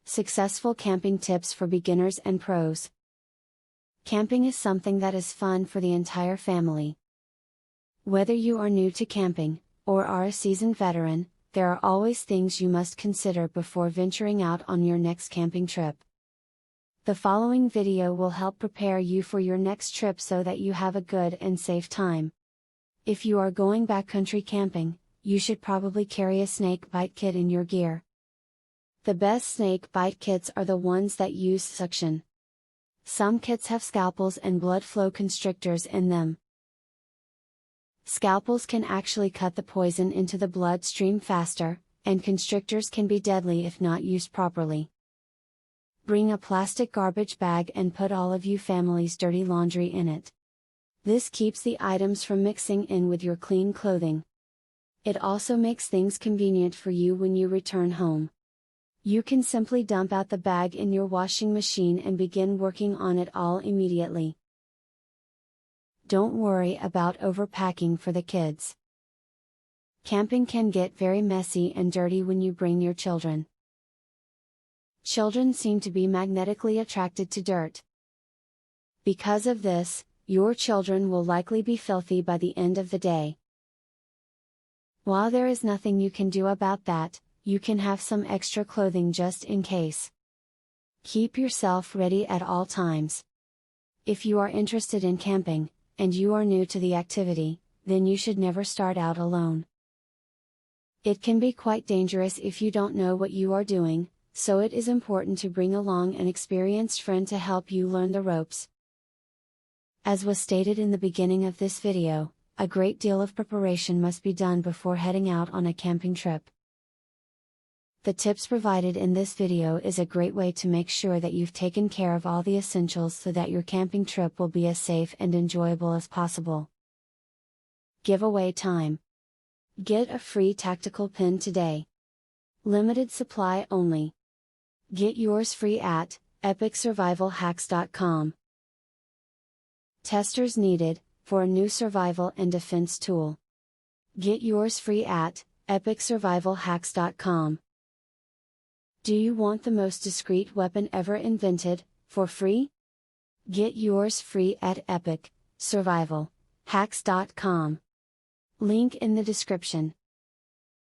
Successful camping tips for beginners and pros. Camping is something that is fun for the entire family. Whether you are new to camping, or are a seasoned veteran, there are always things you must consider before venturing out on your next camping trip. The following video will help prepare you for your next trip so that you have a good and safe time. If you are going backcountry camping, you should probably carry a snake bite kit in your gear. The best snake bite kits are the ones that use suction. Some kits have scalpels and blood flow constrictors in them. Scalpels can actually cut the poison into the bloodstream faster, and constrictors can be deadly if not used properly. Bring a plastic garbage bag and put all of your family's dirty laundry in it. This keeps the items from mixing in with your clean clothing. It also makes things convenient for you when you return home. You can simply dump out the bag in your washing machine and begin working on it all immediately. Don't worry about overpacking for the kids. Camping can get very messy and dirty when you bring your children. Children seem to be magnetically attracted to dirt. Because of this, your children will likely be filthy by the end of the day. While there is nothing you can do about that, you can have some extra clothing just in case. Keep yourself ready at all times. If you are interested in camping, and you are new to the activity, then you should never start out alone. It can be quite dangerous if you don't know what you are doing, so it is important to bring along an experienced friend to help you learn the ropes. As was stated in the beginning of this video, a great deal of preparation must be done before heading out on a camping trip. The tips provided in this video is a great way to make sure that you've taken care of all the essentials so that your camping trip will be as safe and enjoyable as possible. Giveaway time. Get a free tactical pin today. Limited supply only. Get yours free at epicsurvivalhacks.com. Testers needed, for a new survival and defense tool. Get yours free at epicsurvivalhacks.com. Do you want the most discreet weapon ever invented, for free? Get yours free at epicsurvivalhacks.com. Link in the description.